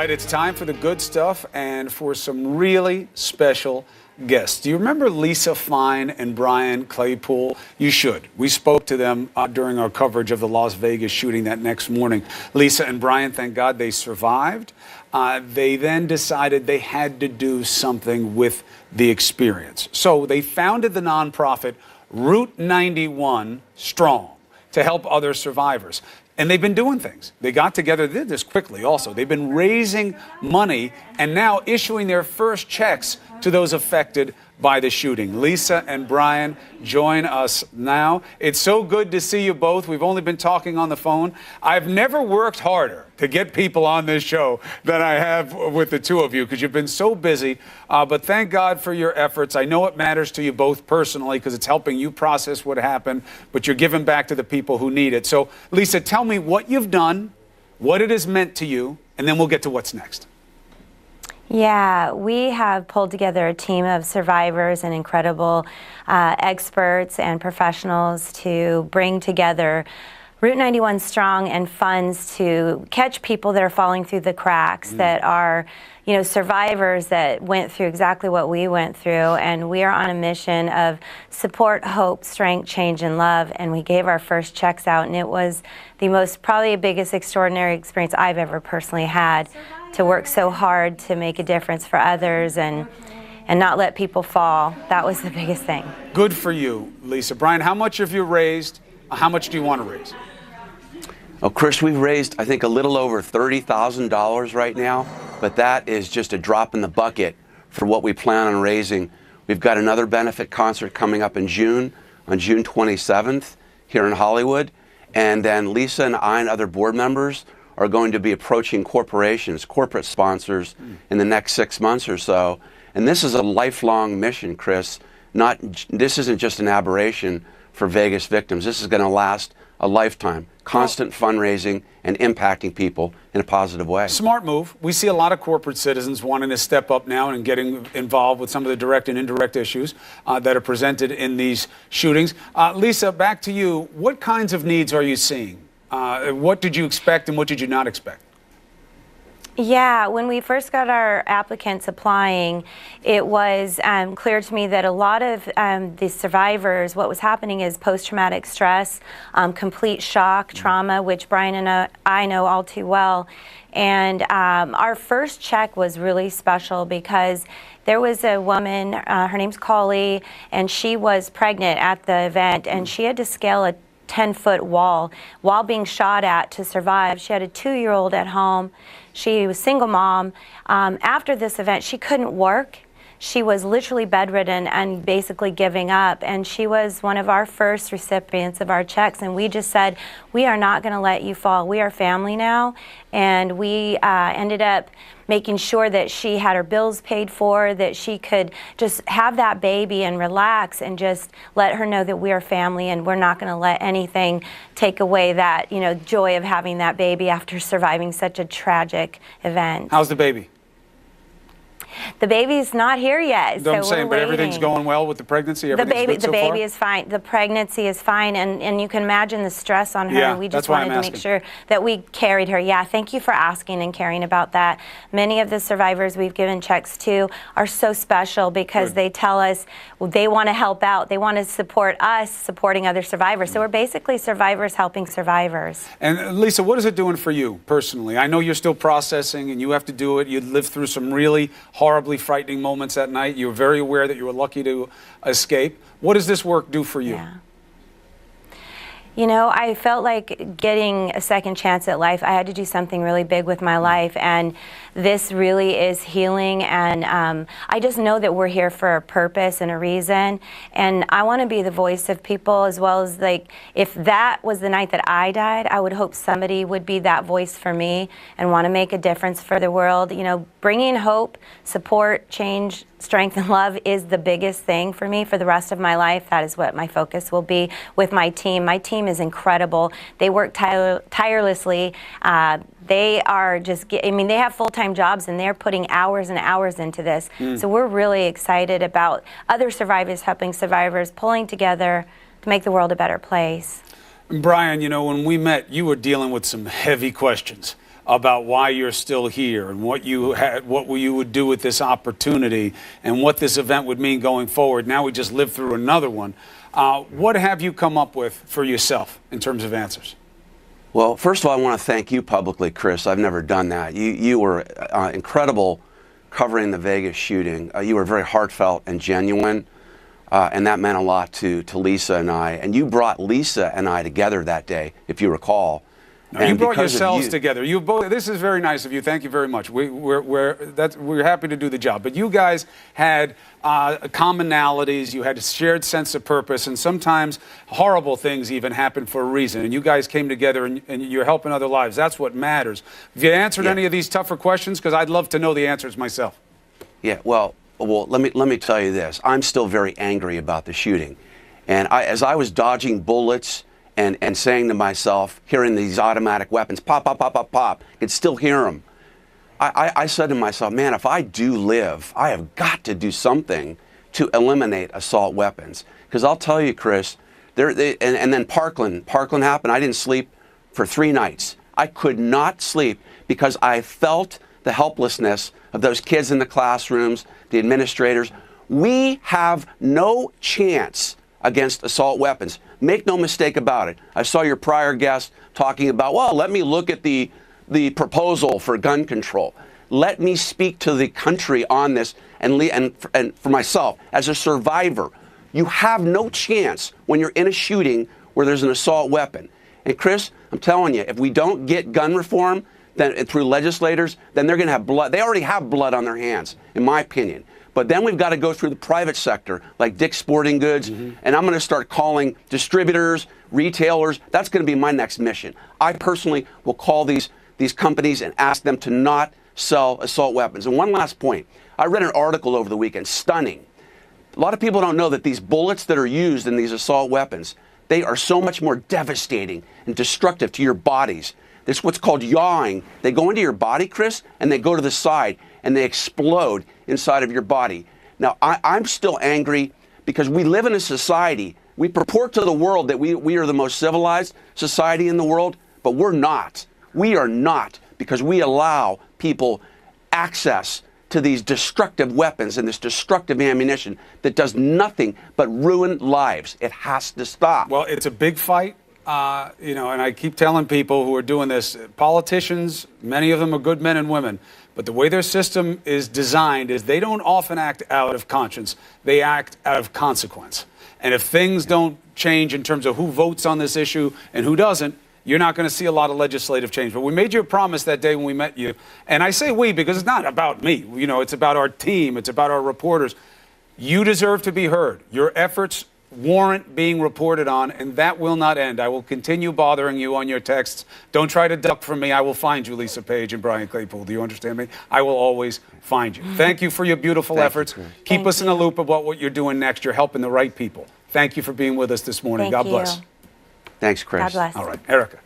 right, it's time for the good stuff and for some really special guests. Do you remember Lisa Fine and Brian Claypool? You should. We spoke to them during our coverage of the Las Vegas shooting that next morning. Lisa and Brian, thank God they survived. They then decided they had to do something with the experience. So they founded the nonprofit Route 91 Strong to help other survivors. And they've been doing things. They got together, did this quickly also. They've been raising money and now issuing their first checks to those affected by the shooting. Lisa and Brian join us now. It's so good to see you both. We've only been talking on the phone. I've never worked harder to get people on this show than I have with the two of you because you've been so busy. But thank God for your efforts. I know it matters to you both personally because it's helping you process what happened, but you're giving back to the people who need it. So, Lisa, tell me what you've done, what it has meant to you, and then we'll get to what's next. Yeah, we have pulled together a team of survivors and incredible experts and professionals to bring together Route 91 Strong and funds to catch people that are falling through the cracks, that are, survivors that went through exactly what we went through. And we are on a mission of support, hope, strength, change, and love. And we gave our first checks out, and it was the probably biggest extraordinary experience I've ever personally had, to work so hard to make a difference for others and not let people fall. That was the biggest thing. Good for you, Lisa. Brian, how much have you raised? How much do you want to raise? Oh, Chris, we've raised, I think, a little over $30,000 right now, but that is just a drop in the bucket for what we plan on raising. We've got another benefit concert coming up in June, on June 27th, here in Hollywood, and then Lisa and I and other board members are going to be approaching corporations, corporate sponsors in the next 6 months or so. And this is a lifelong mission, Chris. This isn't just an aberration for Vegas victims. This is going to last a lifetime. Constant fundraising and impacting people in a positive way. Smart move. We see a lot of corporate citizens wanting to step up now and getting involved with some of the direct and indirect issues that are presented in these shootings. Lisa, back to you. What kinds of needs are you seeing? What did you expect and what did you not expect? Yeah, when we first got our applicants applying, it was clear to me that a lot of the survivors, what was happening is post-traumatic stress, complete shock, trauma, which Brian and I know all too well. And our first check was really special because there was a woman, her name's Collie, and she was pregnant at the event, and she had to scale a 10-foot wall while being shot at to survive. She had a 2-year-old at home. She was a single mom. After this event, she couldn't work. She was literally bedridden and basically giving up. And she was one of our first recipients of our checks. And we just said, we are not going to let you fall. We are family now. And we ended up making sure that she had her bills paid for, that she could just have that baby and relax and just let her know that we are family and we're not going to let anything take away that, joy of having that baby after surviving such a tragic event. How's the baby? The baby's not here yet, I'm saying, but everything's going well with the pregnancy? The baby is fine. The pregnancy is fine, and you can imagine the stress on her. Yeah, we just wanted to make sure that we carried her. Yeah, thank you for asking and caring about that. Many of the survivors we've given checks to are so special because they tell us they want to help out. They want to support us supporting other survivors. So we're basically survivors helping survivors. And Lisa, what is it doing for you personally? I know you're still processing and you have to do it. You lived through some really horribly frightening moments that night. You were very aware that you were lucky to escape. What does this work do for you? Yeah. I felt like getting a second chance at life. I had to do something really big with my life, and this really is healing, and I just know that we're here for a purpose and a reason, and I want to be the voice of people, as well as, if that was the night that I died, I would hope somebody would be that voice for me and want to make a difference for the world. Bringing hope, support, change, strength, and love is the biggest thing for me for the rest of my life. That is what my focus will be with my team. My team is incredible. They work tirelessly. They are just, they have full-time jobs and they're putting hours and hours into this. So we're really excited about other survivors helping survivors, pulling together to make the world a better place. Brian, when we met, you were dealing with some heavy questions. about why you're still here and what you would do with this opportunity and what this event would mean going forward. Now we just lived through another one. What have you come up with for yourself in terms of answers? Well, first of all, I want to thank you publicly, Chris. I've never done that. You were incredible covering the Vegas shooting. You were very heartfelt and genuine, and that meant a lot to Lisa and I. And you brought Lisa and I together that day, if you recall. No, you brought yourselves together. You both. This is very nice of you. Thank you very much. We're happy to do the job. But you guys had commonalities. You had a shared sense of purpose, and sometimes horrible things even happen for a reason. And you guys came together, and you're helping other lives. That's what matters. Have you answered any of these tougher questions? Because I'd love to know the answers myself. Yeah. Well, let me tell you this. I'm still very angry about the shooting, and as I was dodging bullets and saying to myself, hearing these automatic weapons, pop, pop, pop, pop, pop, could still hear them. I said to myself, man, if I do live, I have got to do something to eliminate assault weapons. Because I'll tell you, Chris, and then Parkland happened. I didn't sleep for 3 nights. I could not sleep because I felt the helplessness of those kids in the classrooms, the administrators. We have no chance against assault weapons. Make no mistake about it. I saw your prior guest talking about, well, let me look at the proposal for gun control. Let me speak to the country on this and for myself as a survivor. You have no chance when you're in a shooting where there's an assault weapon. And Chris, I'm telling you, if we don't get gun reform then through legislators, then they're going to have blood. They already have blood on their hands, in my opinion. But then we've got to go through the private sector, like Dick's Sporting Goods, and I'm going to start calling distributors, retailers. That's going to be my next mission. I personally will call these companies and ask them to not sell assault weapons. And one last point. I read an article over the weekend, stunning. A lot of people don't know that these bullets that are used in these assault weapons, they are so much more devastating and destructive to your bodies. It's what's called yawing. They go into your body, Chris, and they go to the side, and they explode inside of your body. Now, I'm still angry because we live in a society. We purport to the world that we are the most civilized society in the world, but we're not. We are not, because we allow people access to these destructive weapons and this destructive ammunition that does nothing but ruin lives. It has to stop. Well, it's a big fight. And I keep telling people who are doing this, politicians, many of them are good men and women, but the way their system is designed is they don't often act out of conscience. They act out of consequence. And if things don't change in terms of who votes on this issue and who doesn't, you're not going to see a lot of legislative change. But we made you a promise that day when we met you. And I say we because it's not about me. It's about our team. It's about our reporters. You deserve to be heard. Your efforts warrant being reported on, and that will not end. I will continue bothering you on your texts. Don't try to duck from me. I will find you, Lisa Page and Brian Claypool. Do you understand me? I will always find you. Thank you for your beautiful efforts. Keep us in the loop about what you're doing next. You're helping the right people. Thank you for being with us this morning. God bless. Thanks, Chris. God bless. All right, Erica.